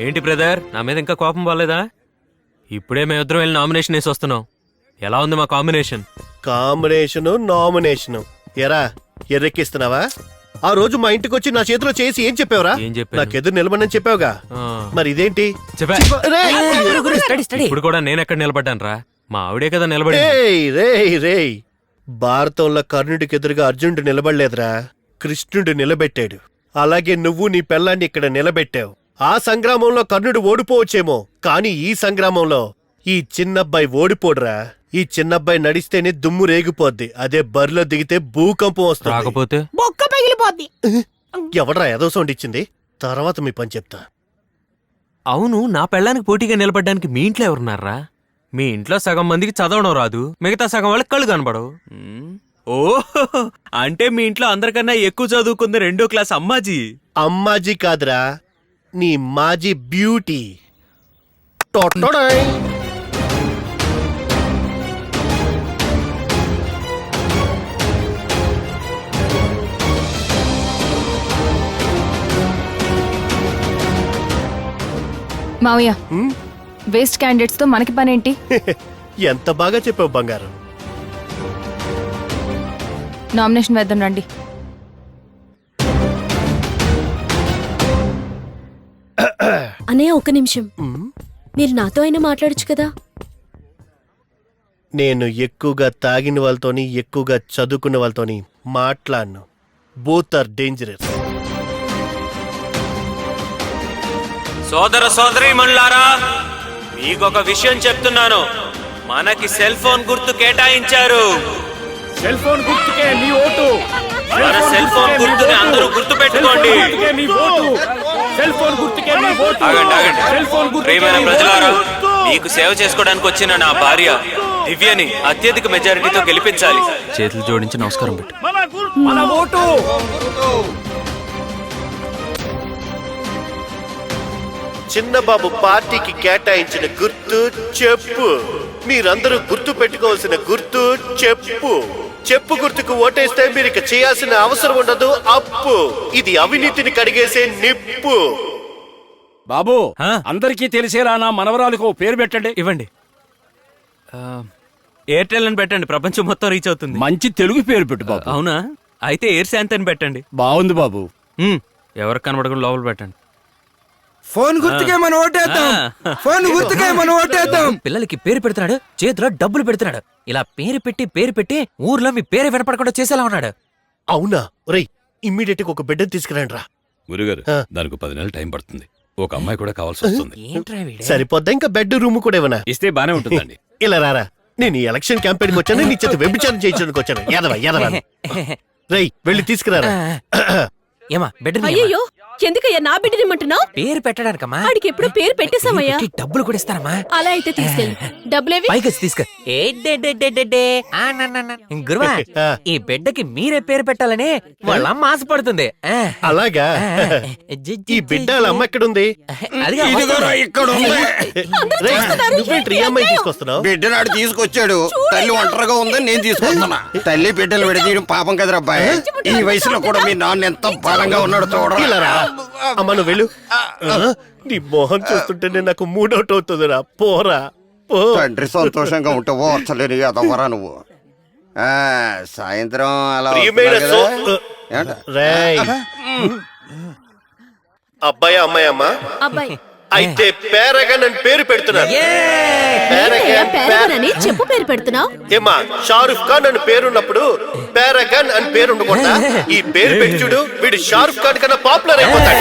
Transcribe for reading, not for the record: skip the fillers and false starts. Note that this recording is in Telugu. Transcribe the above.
ఏంటి బ్రదర్, నా మీద ఇంకా కోపం పోలేదా? ఇప్పుడే మేమిద్దరం వెళ్ళి నామినేషన్ వేసి వస్తున్నాం. ఎలా ఉంది మా కాంబినేషన్? కాంబినేషను నామినేషను ఎరా ఎర్రెక్కిస్తున్నావా? ఆ రోజు మా ఇంటికి వచ్చి నా చేతిలో చేసి ఏం చెప్పావురా? ఏం చెప్పాను? నాకెదురు నిలబడని చెప్పావుగా, మరి ఇదేంటి? ఇప్పుడు కూడా నేను ఎక్కడ నిలబడ్డాను రా? మా ఆవిడే కదా నిలబడి. రేయ్ భారతంలో కర్ణుడికి ఎదురుగా అర్జునుడు నిలబడలేదురా, కృష్ణుడు నిలబెట్టాడు. అలాగే నువ్వు నీ పెళ్ళాన్ని ఇక్కడ నిలబెట్టావు. ఆ సంగ్రామంలో కర్ణుడు ఓడిపోవచ్చేమో, కానీ ఈ సంగ్రామంలో ఈ చిన్నబ్బాయి ఓడిపోడురా. ఈ చిన్నబ్బాయి నడిస్తేనే దుమ్ము రేగిపోద్ది, అదే బరిలో దిగితే భూకంపం వస్తుంది. రాకపోతే బొక్క పగిలిపోద్ది. ఎవడ్రా ఏదో సౌండ్ ఇచ్చింది? తర్వాత మీ పని చెప్తా. అవును, నా పెళ్ళానికి పోటీగా నిలబడ్డానికి మీ ఇంట్లో ఎవరున్నారా? మీ ఇంట్లో సగం మందికి చదవడం రాదు, మిగతా సగం వాళ్ళకి కళ్ళు కనబడవు. ఓ, అంటే మీ ఇంట్లో అందరికన్నా ఎక్కువ చదువుకుంది 2వ క్లాస్ అమ్మాజీ. అమ్మాజీ కాదురా, నీ మాజీ బ్యూటీ. మావయ్య, వేస్ట్ క్యాండిడేట్స్ తో మనకి పనేంటి? ఎంత బాగా చెప్పావు బంగారం. నామినేషన్ వేద్దాం రండి. అన్నయ్య ఒక్క నిమిషం, మీరు నాతో అయినా మాట్లాడొచ్చు కదా. నేను ఎక్కువగా తాగిన వాళ్ళతోని ఎక్కువగా చదువుకున్న వాళ్ళతోని మాట్లాడను. Both are dangerous. సోదర సోదరీమణులారా, మీకొక విషయం చెప్తున్నాను. మనకి సెల్ ఫోన్ గుర్తు కేటాయించారు. సెల్ ఫోన్ గుర్తుకే నీ ఓటు. మన సెల్ ఫోన్ గుర్తుని అందరూ గుర్తు పెట్టుకోండి. సెల్ ఫోన్ గుర్తుకే నీ ఓటు. ఆగండి. ప్రియమైన ప్రజలారా, మీకు సేవ చేసుకోవడానికి వచ్చిన నా భార్య దివ్యని అత్యధిక మెజారిటీతో గెలిపించాలి. చేతులు జోడించి నమస్కారం పెట్టు. మన ఓటు. చిన్నబాబు పార్టీకి కేటాయించిన గుర్తు చెప్పు. మీరందరూ గుర్తు పెట్టుకోవాల్సిన గుర్తు చెప్పు. చెప్పు గుర్తుకు ఓటేస్తే మీరు ఇక చేయాల్సిన అవసరం ఉండదు. అప్పు. ఇది అవినీతిని కడిగేసే నిప్పు. బాబు, అందరికీ తెలిసేలా నా మనవరాలకు పేరు పెట్టండి. ఇవ్వండి. ఎయిర్టెల్ అని పెట్టండి, ప్రపంచం మొత్తం రీచ్ అవుతుంది. మంచి తెలుగు పేరు పెట్టు బాబు. అవునా? అయితే ఎయిర్ శాంతి అని పెట్టండి. బాగుంది బాబు. ఎవరికి కనబడకుండా లోపల పెట్టండి. ఫోన్ గుర్తుకే మనం ఓటేద్దాం. ఫోన్ గుర్తుకే మనం ఓటేద్దాం. పిల్లలకి పేరు పెడుతున్నాడు, చేతిలో డబ్బులు పెడుతున్నాడు. ఇలా పేరు పెట్టి ఊర్లో మీ పేరు వినపడకుండా చేసేలా ఉన్నాడు. అవునా? రేయ్, ఇమ్మీడియట్ గా ఒక బిడ్డను తీసుకురండి రా. గురుగారు, దానికి 10 నెలలు టైం పడుతుంది. ఒక అమ్మాయి కూడా కావాల్సి వస్తుంది. సరిపోద్దా? ఇంకా బెడ్ రూమ్ కూడా ఏమన్నా ఇస్తే బానే ఉంటుందండి. ఇలా రారా. నేను ఈ ఎలక్షన్ క్యాంపెయిన్ వచ్చాను, నీ చేత వ్యభిచారం చేయించడానికి వచ్చాను. యాదవ రేయ్, వెళ్ళి తీసుకురారా. ఏమా బెడ్? అయ్యో, ఎందుకయ్యా నా బిడ్డనిమ్మంటున్నావు? పేరు పెట్టడానికమ్మా. ఆడికి ఎప్పుడు పేరు పెట్టేశామయ్యా. డబ్బులు కూడా ఇస్తారమ్మా. అలా అయితే తీసుకెళ్ళి డబ్బులేవి పైకి తీసుకు. గురువా, ఈ బిడ్డకి మీరే పేరు పెట్టాలని వాళ్ళ అమ్మ ఆశపడుతుంది. అలాగా? ఈ బిడ్డ వాళ్ళ అమ్మ ఎక్కడుంది? తీసుకొస్తున్నావు? బిడ్డనాడు తీసుకొచ్చాడు. తల్లి ఒంటరిగా ఉందని నేను తీసుకొస్తున్నా. తల్లి బిడ్డలు విడదీయడం పాపం కదరా అబ్బాయి. ఈ వయసులో కూడా మీ నాన్న ఎంత బలంగా ఉన్నాడు చూడరా. అమ్మ నువ్వు వెళ్ళు. నీ మోహం చూస్తుంటేనే నాకు మూడౌట్ అవుతుందిరా. పోరా పో. తండ్రి సంతోషంగా ఉంటే ఓర్చలేని అదవరా నువ్వు. సాయంత్రం అలా అబ్బాయి అమ్మాయి అమ్మా అబ్బాయి అయితే పేరగన్ అని పేరు పెడుతున్నారు. చెప్పు పేరు పెడుతున్నావు. ఏమా, షారుఖ్ ఖాన్ అని పేరున్నప్పుడు పేరగన్ అని పేరు ఉండకూడదా? ఈ పేరు పెట్టి చూడు, వీడు షారుఖ్ ఖాన్ కన్నా పాపులర్ అయిపోతాడు.